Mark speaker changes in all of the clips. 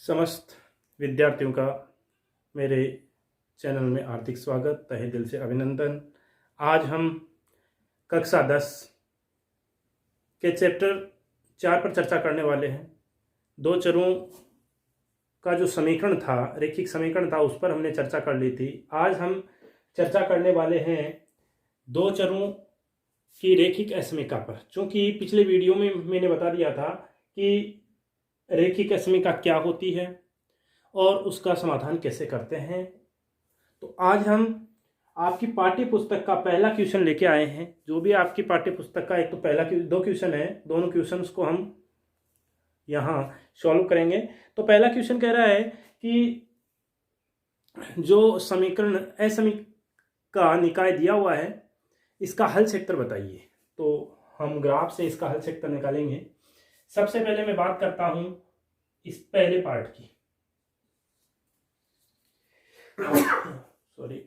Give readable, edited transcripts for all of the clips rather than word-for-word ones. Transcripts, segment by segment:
Speaker 1: समस्त विद्यार्थियों का मेरे चैनल में हार्दिक स्वागत, तहे दिल से अभिनंदन। आज हम कक्षा 10 के चैप्टर 4 पर चर्चा करने वाले हैं। दो चरों का जो समीकरण था, रैखिक समीकरण था, उस पर हमने चर्चा कर ली थी। आज हम चर्चा करने वाले हैं दो चरों की रैखिक असमीका पर। चूंकि पिछले वीडियो में मैंने बता दिया था कि रैखिक असमीका क्या होती है और उसका समाधान कैसे करते हैं, तो आज हम आपकी पाठ्य पुस्तक का पहला क्वेश्चन लेके आए हैं। जो भी आपकी पाठ्य पुस्तक का एक तो पहला दो क्वेश्चन है, दोनों क्वेश्चंस को हम यहाँ सॉल्व करेंगे। तो पहला क्वेश्चन कह रहा है कि जो समीकरण असमीका निकाय दिया हुआ है, इसका हल क्षेत्र बताइए। तो हम ग्राफ से इसका हल क्षेत्र निकालेंगे। सबसे पहले मैं बात करता हूं इस पहले पार्ट की। सॉरी,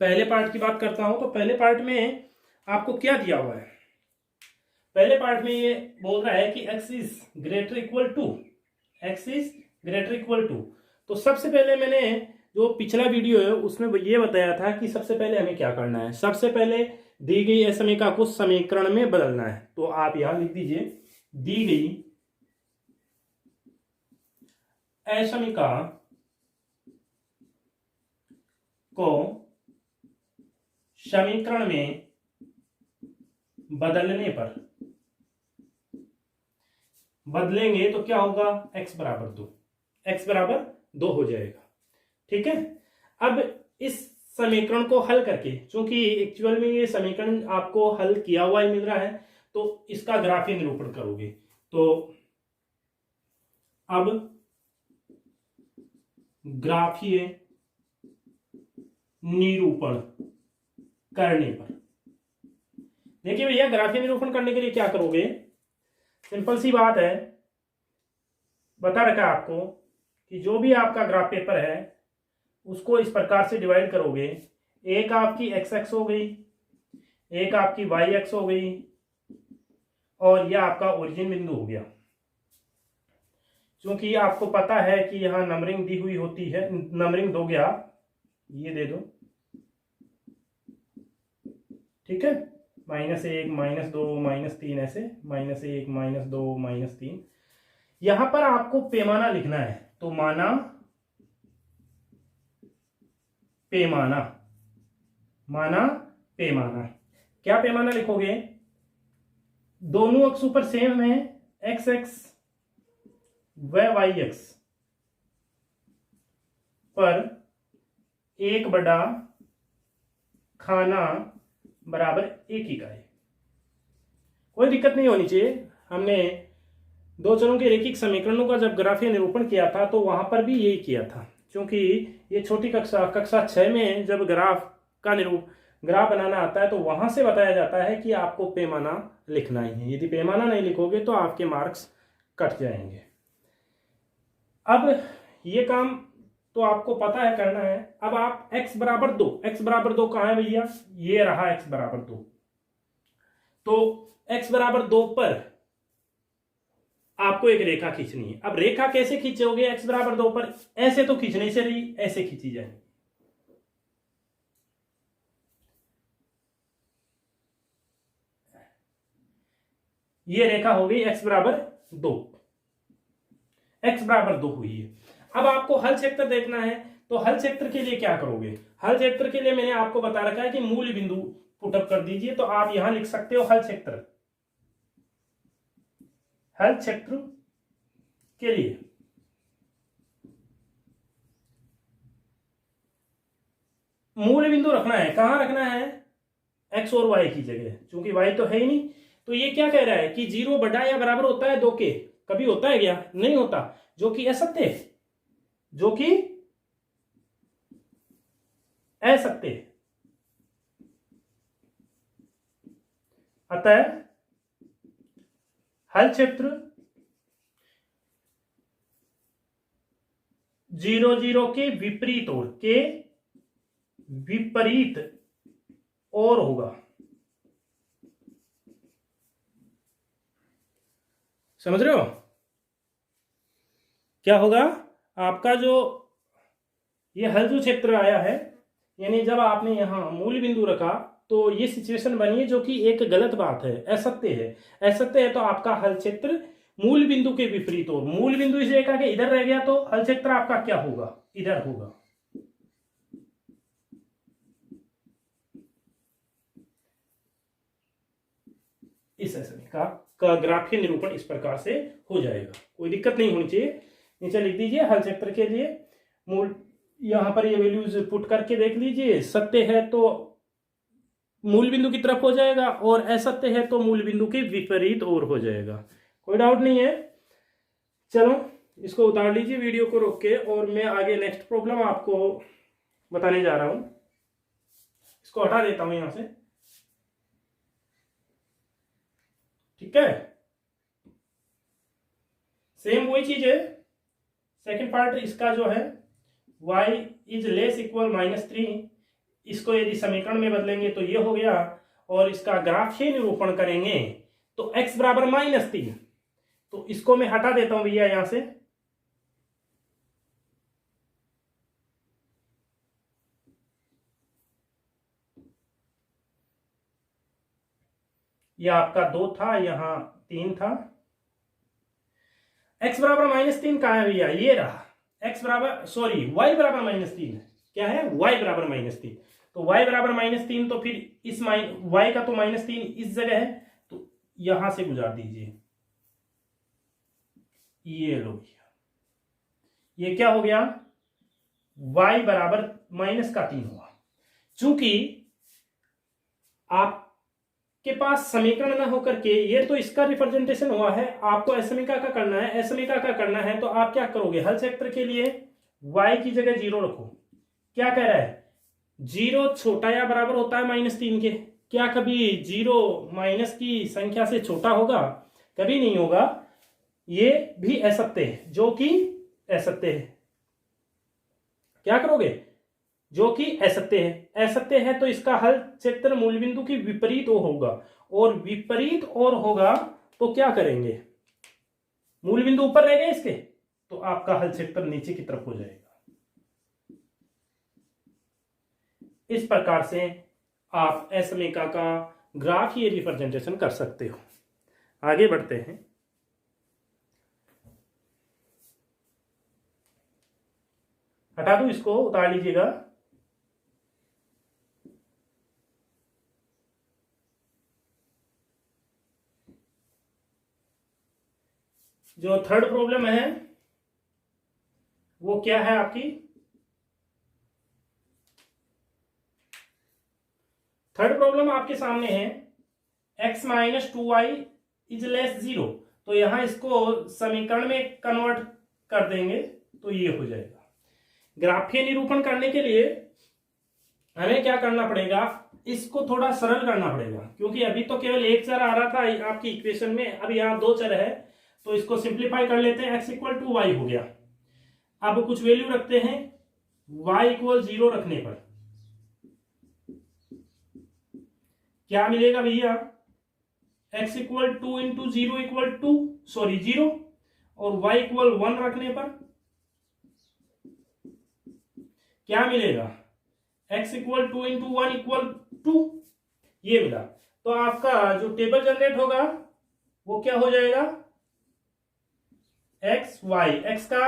Speaker 1: पहले पार्ट की बात करता हूं। तो पहले पार्ट में आपको क्या दिया हुआ है? पहले पार्ट में ये बोल रहा है कि x is greater equal to. तो सबसे पहले मैंने जो पिछला वीडियो है उसमें ये बताया था कि सबसे पहले हमें क्या करना है। सबसे पहले दी गई असमीका को समीकरण में बदलना है। तो आप यहां लिख दीजिए, दी गई असमीका को समीकरण में बदलेंगे तो क्या होगा? x बराबर 2 हो जाएगा। ठीक है। अब इस समीकरण को हल करके, क्योंकि एक्चुअल में ये समीकरण आपको हल किया हुआ ही मिल रहा है, तो इसका ग्राफीय निरूपण करोगे। तो अब ग्राफीय निरूपण करने पर देखिए भैया, ग्राफीय निरूपण करने के लिए क्या करोगे? सिंपल सी बात है, बता रखा है आपको कि जो भी आपका ग्राफ पेपर है उसको इस प्रकार से डिवाइड करोगे। एक आपकी एक्स एक्स हो गई, एक आपकी वाई एक्स हो गई, और यह आपका ओरिजिन बिंदु हो गया। क्योंकि आपको पता है कि यहां नंबरिंग दी हुई होती है, नंबरिंग दोगे आप, ये दे दो, ठीक है। -1 -2 -3, ऐसे -1 -2 -3। यहां पर आपको पैमाना लिखना है। तो माना पैमाना क्या पैमाना लिखोगे? दोनों अक्षों पर सेम है, एक्स एक्स व वाई एक्स पर 1/, खाना बराबर 1 इकाई। कोई दिक्कत नहीं होनी चाहिए। हमने दो चरों के रैखिक समीकरणों का जब ग्राफीय निरूपण किया था तो वहां पर भी यही किया था। क्योंकि ये छोटी कक्षा 6 में जब ग्राफ बनाना आता है तो वहां से बताया जाता है कि आपको पैमाना लिखना ही है। यदि पैमाना नहीं लिखोगे तो आपके मार्क्स कट जाएंगे। अब ये काम तो आपको पता है करना है। अब आप x बराबर 2 कहां है भैया? ये रहा x बराबर 2। तो x बराबर 2 पर आपको एक रेखा खींचनी है। अब रेखा कैसे खींचोगे x बराबर 2 पर? ऐसे तो खींचने से रही, ऐसे खींची जाए। ये रेखा हो गई x बराबर 2। x बराबर 2 हुई है। अब आपको हल क्षेत्र देखना है। तो हल क्षेत्र के लिए क्या करोगे? हल क्षेत्र के लिए मैंने आपको बता रखा है कि मूल बिंदु पुटअप कर दीजिए। तो आप यहां लिख सकते हो हल क्षेत्र के लिए मूल बिंदु रखना है। कहां रखना है? x और y की जगह, क्योंकि y तो है ही नहीं। तो ये क्या कह रहा है कि 0 बड़ा या बराबर होता है 2 के? कभी होता है क्या? नहीं होता, जो कि असत्य है, अतः हल क्षेत्र 0 0 के विपरीत और होगा। समझ रहे हो? क्या होगा आपका जो ये हल जो क्षेत्र आया है, यानी जब आपने यहाँ मूल बिंदु रखा तो ये सिचुएशन बनी है जो कि एक गलत बात है, असत्य है। असत्य है तो आपका हल क्षेत्र मूल बिंदु के विपरीत हो, मूल बिंदु इस रेखा के इधर रह गया तो हल क्षेत्र आपका क्या होगा, इधर होगा। इस समीकरण का ग्राफीय निरूपण इस प्रकार से हो जाएगा, कोई दिक्कत नहीं होनी चाहिए। नीचे लिख दीजिए हल क्षेत्र के लिए मूल, यहां पर ये वैल्यूज पुट करके देख लीजिए। सत्य है तो मूल बिंदु की तरफ हो जाएगा और असत्य है तो मूल बिंदु के विपरीत और हो जाएगा, कोई डाउट नहीं है। चलो इसको उतार लीजिए वीडियो को रोक के, और मैं आगे नेक्स्ट प्रॉब्लम आपको बताने जा रहा हूं। इसको हटा देता हूं यहां से, ठीक है। सेम वही चीज है, सेकंड पार्ट इसका जो है y इज लेस इक्वल -3, इसको यदि समीकरण में बदलेंगे तो ये हो गया, और इसका ग्राफीय निरूपण करेंगे तो x बराबर -3। तो इसको मैं हटा देता हूं भैया यहां से, यह आपका 2 था, यहां 3 था। x बराबर -3 कहां है भैया, ये रहा। x बराबर सॉरी y बराबर -3 क्या है, y बराबर -3। तो y बराबर -3, तो फिर इस y का तो -3 इस जगह है, तो यहां से गुजार दीजिए। ये लो भैया, ये क्या हो गया, y बराबर -3 हुआ। चूंकि आपके पास समीकरण ना होकर के ये तो इसका रिप्रेजेंटेशन हुआ है, आपको असमीका का करना है, असमीका का करना है तो आप क्या करोगे, हल क्षेत्र के लिए y की जगह 0 रखो। क्या कह रहा है, 0 छोटा या बराबर होता है -3 के, क्या कभी 0 माइनस की संख्या से छोटा होगा, कभी नहीं होगा। ये भी असत्य है, जो कि असत्य है। क्या करोगे, जो कि असत्य है। असत्य है तो इसका हल क्षेत्र मूल बिंदु के विपरीत होगा, और विपरीत और होगा तो क्या करेंगे, मूल बिंदु ऊपर रहेगा इसके, तो आपका हल क्षेत्र नीचे की तरफ हो जाएगा। इस प्रकार से आप असमीका का ग्राफीय रिप्रेजेंटेशन कर सकते हो। आगे बढ़ते हैं। हटा दूं इसको, उतार लीजिएगा। जो थर्ड प्रॉब्लम है वो क्या है आपकी, थर्ड प्रॉब्लम आपके सामने है x - 2y इज लेस 0। तो यहां इसको समीकरण में कन्वर्ट कर देंगे तो ये हो जाएगा। ग्राफीय निरूपण करने के लिए हमें क्या करना पड़ेगा, इसको थोड़ा सरल करना पड़ेगा, क्योंकि अभी तो केवल एक चर आ रहा था आपकी इक्वेशन में, अब यहाँ 2 चर है, तो इसको सिंप्लीफाई कर लेते हैं। x = y हो गया। अब कुछ वैल्यू रखते हैं, y = 0 रखने पर क्या मिलेगा भैया, x = 2 × 0 = 2 सॉरी 0, और y = 1 रखने पर क्या मिलेगा, x = 2 × 1 = 2, ये मिला। तो आपका जो टेबल जनरेट होगा वो क्या हो जाएगा, x y, x का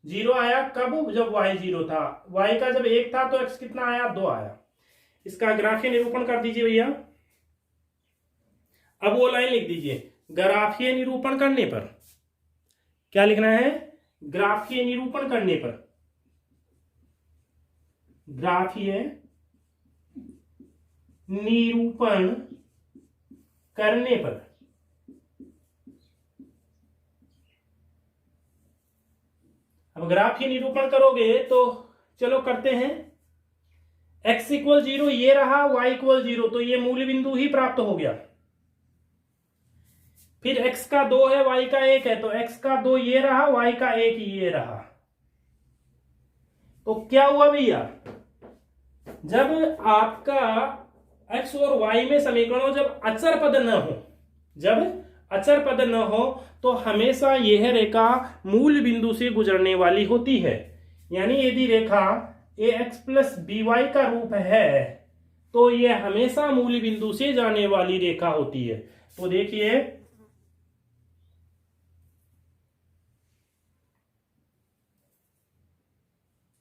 Speaker 1: 0 आया कब, जब y 0 था, y का जब 1 था तो x कितना आया, 2 आया। इसका ग्राफीय निरूपण कर दीजिए भैया। अब वो लाइन लिख दीजिए, ग्राफीय निरूपण करने पर क्या लिखना है, ग्राफीय निरूपण करने पर, ग्राफीय निरूपण करने पर अब ग्राफीय निरूपण करोगे तो चलो करते हैं। x = 0 ये रहा, y = 0, तो ये मूल बिंदु ही प्राप्त हो गया। फिर x का 2 है, y का 1 है, तो x का 2 ये रहा, y का 1 ये रहा। तो क्या हुआ भैया, जब आपका x और y में समीकरणों जब अचर पद न हो, जब अचर पद न हो तो हमेशा यह रेखा मूल बिंदु से गुजरने वाली होती है। यानी यदि रेखा ax प्लस by का रूप है तो यह हमेशा मूल बिंदु से जाने वाली रेखा होती है। तो देखिए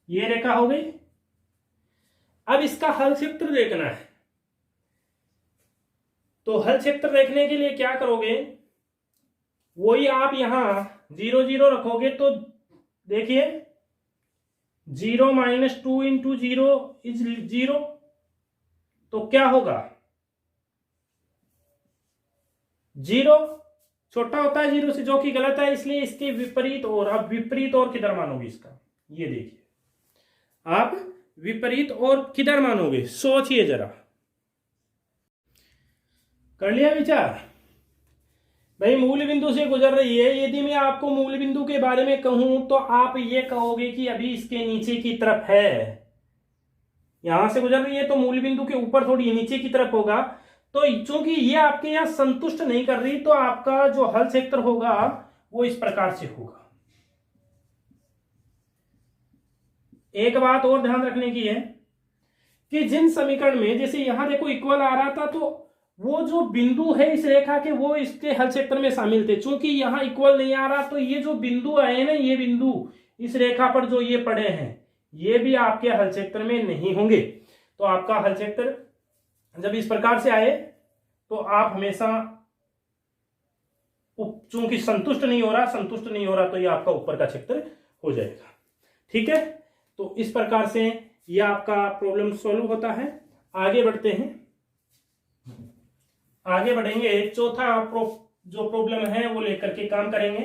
Speaker 1: ये रेखा हो गई। अब इसका हल क्षेत्र देखना है। तो हल क्षेत्र देखने के लिए क्या करोगे, वही आप यहां 0 0 रखोगे तो देखिए 0 - 2 × 0 इज 0। तो क्या होगा 0 छोटा होता है 0 से, जो कि गलत है, इसलिए इसके विपरीत और। अब विपरीत और किधर मानोगे इसका, ये देखिए आप विपरीत और किधर मानोगे, सोचिए जरा। कर लिया विचार भाई, मूल बिंदु से गुजर रही है। यदि मैं आपको मूल बिंदु के बारे में कहूं तो आप ये कहोगे कि अभी इसके नीचे की तरफ है, यहां से गुजर रही है तो मूल बिंदु के ऊपर थोड़ी नीचे की तरफ होगा। तो चूंकि ये आपके यहां संतुष्ट नहीं कर रही तो आपका जो हल क्षेत्र होगा वो इस प्रकार से होगा। एक बात और ध्यान रखने की है कि जिन समीकरण में जैसे यहां देखो इक्वल आ रहा था तो वो जो बिंदु है इस रेखा के वो इसके हल क्षेत्र में शामिल थे। चूंकि यहां इक्वल नहीं आ रहा तो ये जो बिंदु आए ना, ये बिंदु इस रेखा पर जो ये पड़े हैं ये भी आपके हल क्षेत्र में नहीं होंगे। तो आपका हल क्षेत्र जब इस प्रकार से आए तो आप हमेशा, चूंकि संतुष्ट नहीं हो रहा तो ये आपका ऊपर का क्षेत्र हो जाएगा। ठीक है, तो इस प्रकार से ये आपका प्रॉब्लम सॉल्व होता है। आगे बढ़ते हैं, आगे बढ़ेंगे। चौथा जो प्रॉब्लम है वो लेकर के काम करेंगे।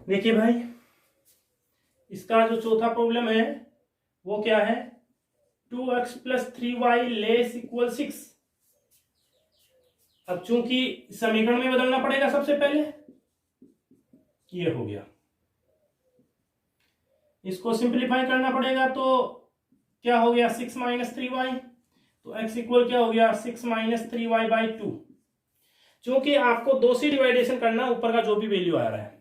Speaker 1: देखिए भाई, इसका जो चौथा प्रॉब्लम है वो क्या है, 2x + 3y ≤ 6। अब चूंकि समीकरण में बदलना पड़ेगा सबसे पहले, ये हो गया, इसको सिंपलीफाई करना पड़ेगा तो क्या हो गया 6 - 3y, तो x इक्वल क्या हो गया 6 - 3y/2। चूंकि आपको 2 से डिवाइडेशन करना, ऊपर का जो भी वैल्यू आ रहा है,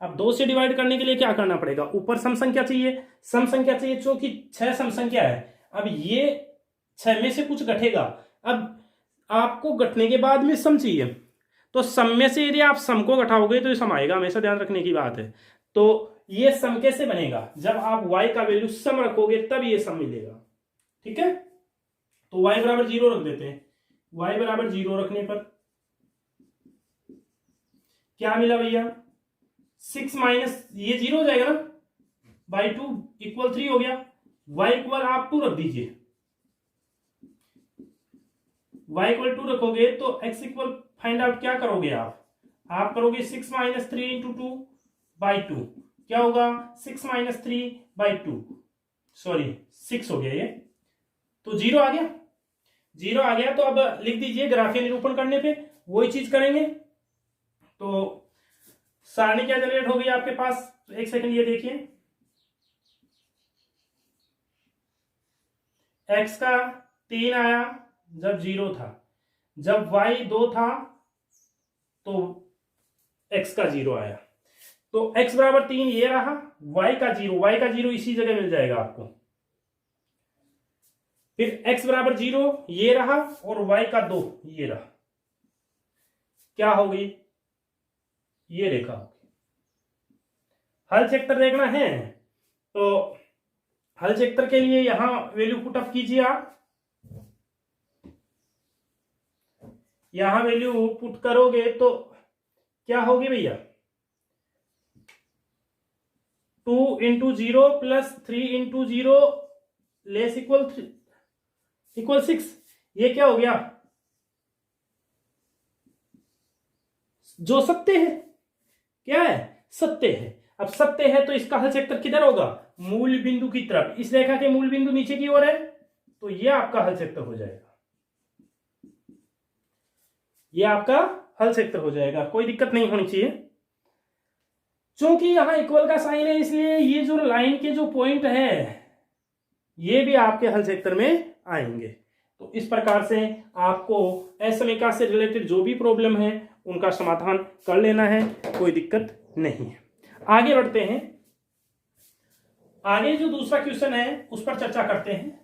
Speaker 1: अब 2 से डिवाइड करने के लिए क्या करना पड़ेगा, ऊपर सम संख्या चाहिए, चूंकि 6 सम संख्या है। अब ये 6 में से कुछ घटेगा, अब आपको घटने के बाद में सम चाहिए, तो सम में से यदि आप सम को घटाओगे तो ये सम आएगा, हमेशा ध्यान रखने की बात है। तो ये सम कैसे बनेगा, जब आप y का वैल्यू सम रखोगे तब ये सम मिलेगा। ठीक है, तो y = 0 रख देते हैं। y = 0 रखने पर क्या मिला भैया, 6 माइनस ये 0 हो जाएगा ना, /2 = 3 हो गया। y इक्वल आप 2 रख दीजिए, y इक्वल 2 रखोगे तो x इक्वल फाइंड आउट क्या करोगे आप करोगे 6 - 3 × 2/2, क्या होगा 6 - 3/2, सॉरी 6 हो गया ये, तो 0 आ गया। तो अब लिख दीजिए, ग्राफीय निरूपण करने पे वही चीज करेंगे। तो सारणी क्या जनरेट हो गई आपके पास, एक सेकंड ये देखिए, x का 3 आया जब 0 था, जब y 2 था तो x का 0 आया, तो x = 3 ये रहा, y का 0 इसी जगह मिल जाएगा आपको। फिर x = 0 ये रहा और y का 2 ये रहा, क्या होगी, ये रेखा होगी। हल क्षेत्र देखना है तो हल क्षेत्र के लिए यहां वैल्यू पुट अप कीजिए आप, यहां वैल्यू पुट करोगे तो क्या होगी भैया, 2 × 0 + 3 × 0 = 6। ये क्या हो गया, जो सत्य है, क्या है, सत्य है। अब सत्य है तो इसका हल क्षेत्र किधर होगा, मूल बिंदु की तरफ। इस रेखा के मूल बिंदु नीचे की ओर है तो ये आपका हल क्षेत्र हो जाएगा, ये आपका हल क्षेत्र हो जाएगा, कोई दिक्कत नहीं होनी चाहिए। चूंकि यहाँ इक्वल का साइन है, इसलिए ये जो लाइन के जो पॉइंट है ये भी आपके हल सेक्टर में आएंगे। तो इस प्रकार से आपको असमीका से रिलेटेड जो भी प्रॉब्लम है उनका समाधान कर लेना है, कोई दिक्कत नहीं है। आगे बढ़ते हैं, आगे जो दूसरा क्वेश्चन है उस पर चर्चा करते हैं।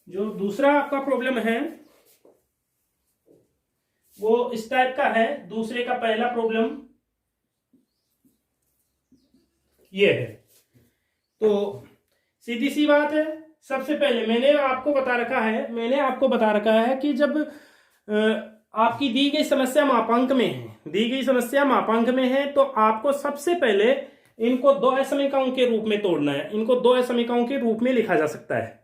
Speaker 1: जो दूसरा आपका प्रॉब्लम है वो इस टाइप का है। दूसरे का पहला प्रॉब्लम ये है। तो सीधी सी बात है, सबसे पहले मैंने आपको बता रखा है कि जब आपकी दी गई समस्या मापांक में है तो आपको सबसे पहले इनको दो असमीकाओं के रूप में तोड़ना है। इनको दो असमीकाओं के रूप में लिखा जा सकता है।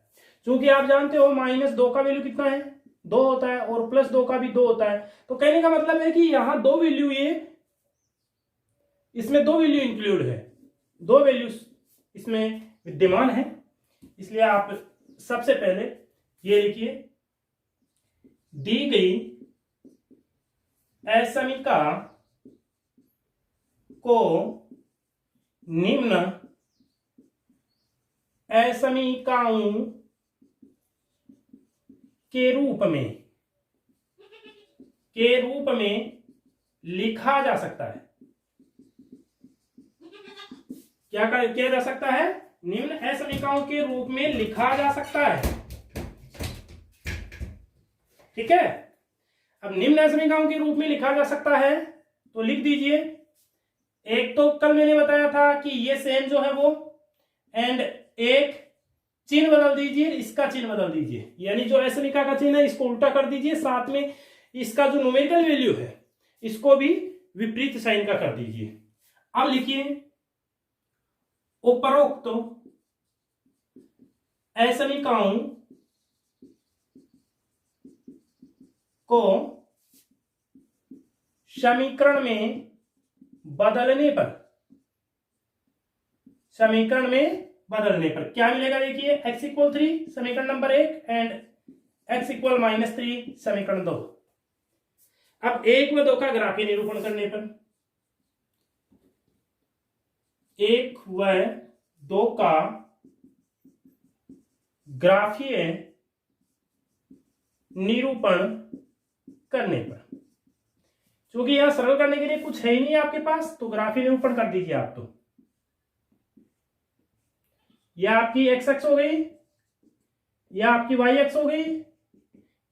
Speaker 1: क्योंकि आप जानते हो -2 का वैल्यू कितना है, 2 होता है, और +2 का भी 2 होता है। तो कहने का मतलब है कि यहां दो वैल्यू, इसमें दो वैल्यू इंक्लूड है, दो वैल्यू इसमें विद्यमान है। इसलिए आप सबसे पहले ये लिखिए, दी गई असमीका को निम्न असमीकाओं के रूप में लिखा जा सकता है। क्या किया जा सकता है? निम्न असमीकाओं के रूप में लिखा जा सकता है। ठीक है, अब निम्न असमीकाओं के रूप में लिखा जा सकता है तो लिख दीजिए। एक तो कल मैंने बताया था कि ये सेम जो है वो, एंड एक चिन्ह बदल दीजिए, इसका चिन्ह बदल दीजिए, यानी जो असमीका का चिन्ह है इसको उल्टा कर दीजिए, साथ में इसका जो न्यूमेरिकल वैल्यू है इसको भी विपरीत साइन का कर दीजिए। अब लिखिए, उपरोक्त असमीकाओं को समीकरण में बदलने पर क्या मिलेगा? देखिए, x = 3 समीकरण नंबर 1 एंड x = -3 समीकरण 2। अब 1 व 2 का ग्राफीय निरूपण करने पर, 1 व 2 का ग्राफीय निरूपण करने पर, क्योंकि यहां सरल करने के लिए कुछ है ही नहीं आपके पास, तो ग्राफीय निरूपण कर दीजिए आप। तो यह आपकी x अक्ष हो गई, यह आपकी y अक्ष हो गई,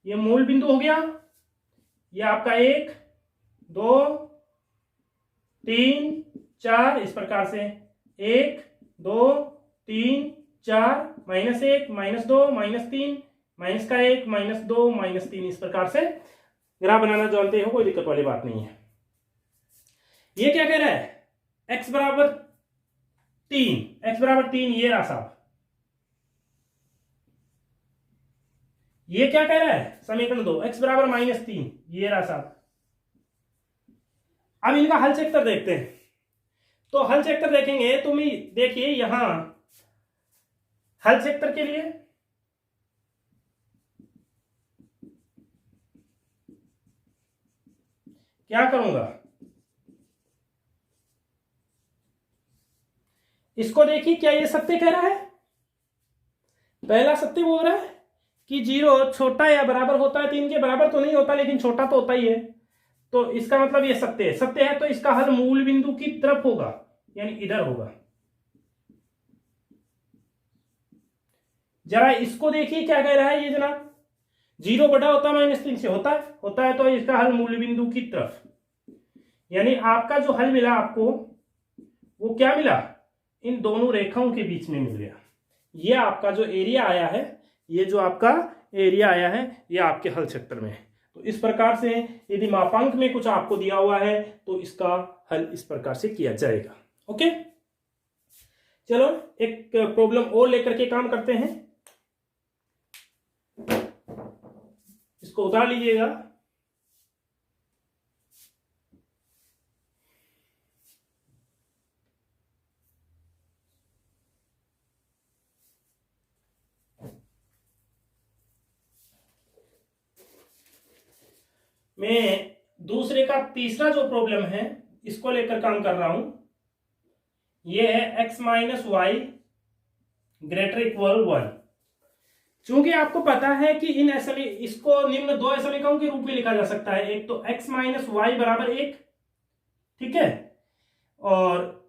Speaker 1: यह मूल बिंदु हो गया, यह आपका 1 2 3 4, इस प्रकार से 1 2 3 4, -1 -2 -3 -1 -2 -3, इस प्रकार से ग्राफ बनाना जानते हो, कोई दिक्कत वाली बात नहीं है। ये क्या कह रहा है? x बराबर 3, ये रहा साहब। ये क्या कह रहा है? समीकरण 2, x बराबर -3, ये रहा साहब। अब इनका हल चेक कर देखते हैं। तो हल चेक कर देखेंगे तो देखिए, यहां हल सेक्टर के लिए क्या करूंगा, इसको देखिए, क्या ये सत्य कह रहा है? पहला सत्य बोल रहा है कि 0 छोटा या बराबर होता है 3 के, बराबर तो नहीं होता लेकिन छोटा तो होता ही है। तो इसका मतलब ये सत्य है। सत्य है तो इसका हल मूल बिंदु की तरफ होगा, यानी इधर होगा। जरा इसको देखिए क्या कह रहा है ये जनाब, 0 बड़ा होता है -3 से, होता है तो इसका हल मूल बिंदु की तरफ, यानी आपका जो हल मिला आपको वो क्या मिला? इन दोनों रेखाओं के बीच में मिल गया। ये आपका जो एरिया आया है, ये जो आपका एरिया आया है, ये आपके हल क्षेत्र में है। तो इस प्रकार से यदि मापांक में कुछ आपको दिया हुआ है तो इसका हल इस प्रकार से किया जाएगा। ओके, चलो एक प्रॉब्लम और लेकर के काम करते हैं। इसको उतार लीजिएगा। मैं दूसरे का तीसरा जो प्रॉब्लम है इसको लेकर काम कर रहा हूं। ये है x minus y greater equal 1। चूंकि आपको पता है कि इसको निम्न दो समीकरणों के रूप में लिखा जा सकता है। एक तो x माइनस वाई बराबर 1, ठीक है, और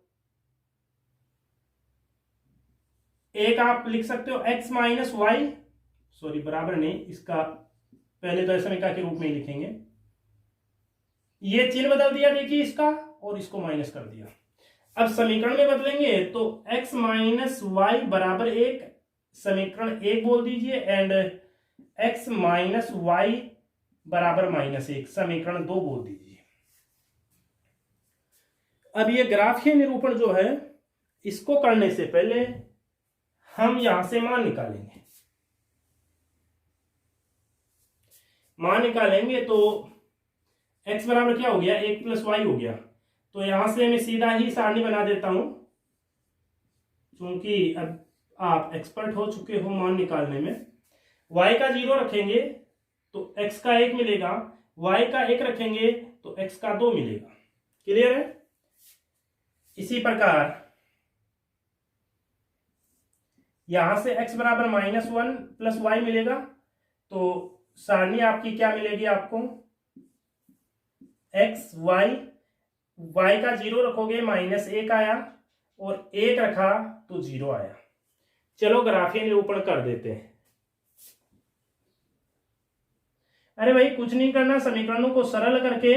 Speaker 1: एक आप लिख सकते हो x माइनस वाई, सॉरी बराबर नहीं, इसका पहले तो समीकरण के रूप में ही लिखेंगे। ये चिन्ह बदल दिया देखिए इसका, और इसको माइनस कर दिया। अब समीकरण में बदलेंगे तो x माइनस वाई बराबर 1 समीकरण 1 बोल दीजिए, एंड x माइनस वाई बराबर -1 समीकरण 2 बोल दीजिए। अब ये ग्राफीय निरूपण जो है इसको करने से पहले हम यहां से मान निकालेंगे। मान निकालेंगे तो x बराबर क्या हो गया, 1 प्लस वाई हो गया। तो यहां से मैं सीधा ही सारणी बना देता हूं, क्योंकि अब आप एक्सपर्ट हो चुके हो मान निकालने में। y का 0 रखेंगे तो x का 1 मिलेगा, y का 1 रखेंगे तो x का 2 मिलेगा। क्लियर है? इसी प्रकार यहां से x बराबर -1 प्लस वाई मिलेगा, तो सारणी आपकी क्या मिलेगी आपको, x y का 0 रखोगे -1 आया, और 1 रखा तो 0 आया। चलो ग्राफीय निरूपण कर देते हैं। अरे भाई कुछ नहीं करना, समीकरणों को सरल करके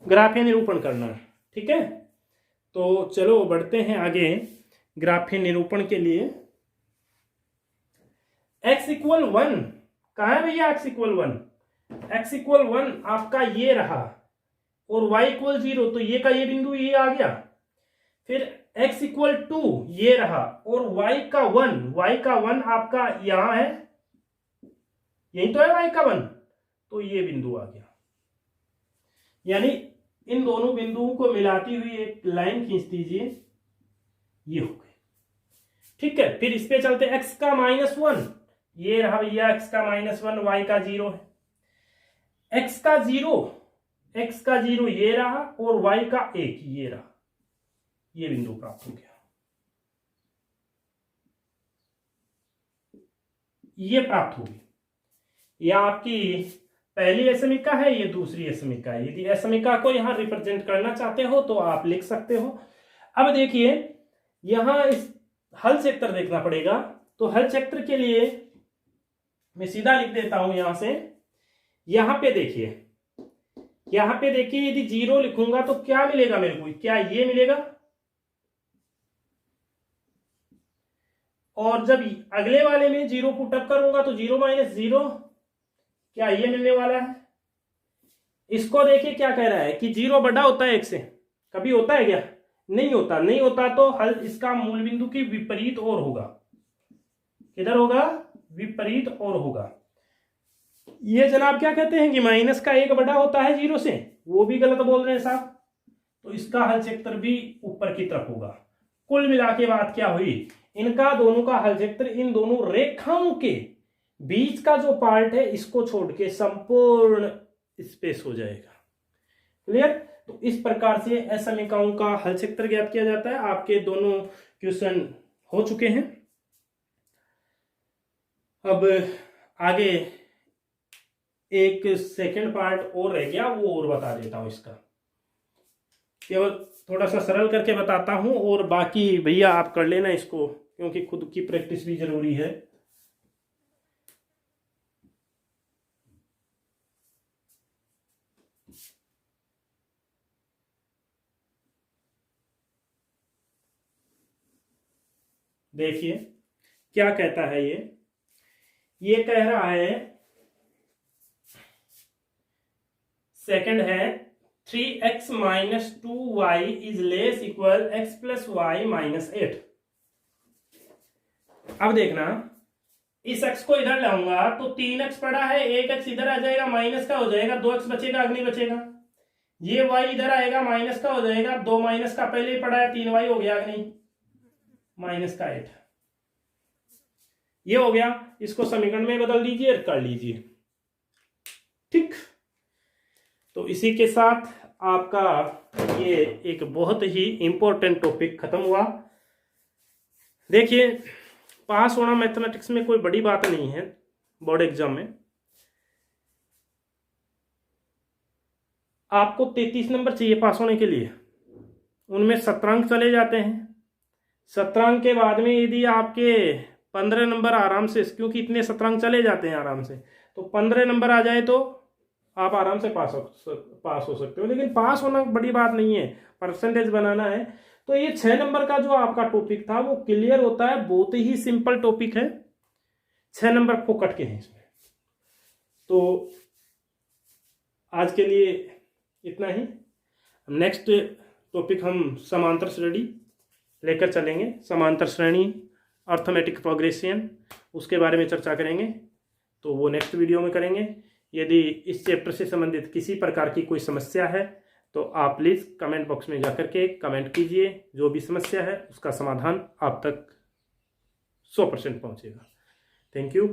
Speaker 1: ग्राफीय निरूपण करना, ठीक है। तो चलो बढ़ते हैं आगे ग्राफीय निरूपण के लिए। x इक्वल 1 कहाँ है भैया, x इक्वल 1, x इक्वल 1 आपका ये रहा, और y इक्वल 0 तो ये का ये बिंदु ये आ गया। फिर x इक्वल 2 ये रहा, और y का 1 आपका यहां है, यही तो है y का 1, तो ये बिंदु आ गया। यानी इन दोनों बिंदुओं को मिलाती हुई एक लाइन खींच दीजिए, ये हो गए, ठीक है। फिर इस पे चलते x का -1, ये रहा भैया x का -1, y का 0 है। x का 0 ये रहा, और y का 1 ये रहा, ये बिंदु प्राप्त हो गया। ये प्राप्त होगी, यह आपकी पहली असमिका है, ये दूसरी असमिका है। यदि असमिका को यहां रिप्रेजेंट करना चाहते हो तो आप लिख सकते हो। अब देखिए यहां इस हल क्षेत्र देखना पड़ेगा, तो हल क्षेत्र के लिए मैं सीधा लिख देता हूं यहां से। यहां पे देखिए यदि 0 लिखूंगा तो क्या मिलेगा मेरे को, क्या ये मिलेगा, और जब अगले वाले में 0 पुट अप करूंगा तो 0 - 0, क्या ये मिलने वाला है। इसको देखिए क्या कह रहा है कि 0 बड़ा होता है 1 से, कभी होता है क्या, नहीं होता तो हल इसका मूल बिंदु की विपरीत और होगा। किधर होगा, विपरीत और होगा। ये जनाब क्या कहते हैं कि -1 बड़ा होता है 0 से, वो भी गलत बोल रहे हैं साहब। तो इसका हल क्षेत्र भी ऊपर की तरफ होगा। कुल मिला के बात क्या हुई, इनका दोनों का हल क्षेत्र इन दोनों रेखाओं के बीच का जो पार्ट है इसको छोड़ के संपूर्ण स्पेस हो जाएगा। क्लियर? तो इस प्रकार से असमीकाओं का हल क्षेत्र ज्ञात किया जाता है। आपके दोनों क्वेश्चन हो चुके हैं। अब आगे एक सेकंड पार्ट और रह गया, वो और बता देता हूं। इसका केवल थोड़ा सा सरल करके बताता हूं, और बाकी भैया आप कर लेना इसको, क्योंकि खुद की प्रैक्टिस भी जरूरी है। देखिए क्या कहता है ये कह रहा है, सेकंड है 3x - 2y is less equal x + y - 8। अब देखना, इस x को इधर लाऊंगा तो 3x पड़ा है, 1x इधर आ जाएगा, माइनस का हो जाएगा, 2x बचेगा, अग्नि बचेगा। ये y इधर आएगा, माइनस का हो जाएगा, 2 माइनस का पहले ही पड़ा है, 3y हो गया, अग्नि -8। ये हो गया, इसको समीकरण में बदल दीजिए और कर लीजिए। ठीक, तो इसी के साथ आपका ये एक बहुत ही इंपॉर्टेंट टॉपिक खत्म हुआ। देखिए, पास होना मैथमेटिक्स में कोई बड़ी बात नहीं है बोर्ड एग्जाम में। आपको 33 नंबर चाहिए पास होने के लिए, उनमें 17 अंक चले जाते हैं। 17 अंक के बाद में यदि आपके 15 नंबर आराम से, क्योंकि इतने 17 अंक चले जाते हैं आराम से, तो 15 नंबर आ जाए तो आप आराम से पास हो सकते हो। लेकिन पास होना बड़ी बात नहीं है, परसेंटेज बनाना है। तो ये 6 नंबर का जो आपका टॉपिक था वो क्लियर होता है, बहुत ही सिंपल टॉपिक है। 6 नंबर फोकट के हैं इसमें। तो आज के लिए इतना ही। नेक्स्ट टॉपिक हम समांतर श्रेणी लेकर चलेंगे। समांतर श्रेणी, अर्थमेटिक प्रोग्रेशन, उसके बारे में चर्चा करेंगे। तो वो नेक्स्ट वीडियो में करेंगे। यदि इस चैप्टर से संबंधित किसी प्रकार की कोई समस्या है तो आप प्लीज़ कमेंट बॉक्स में जाकर के कमेंट कीजिए। जो भी समस्या है उसका समाधान आप तक 100% पहुंचेगा। Thank you.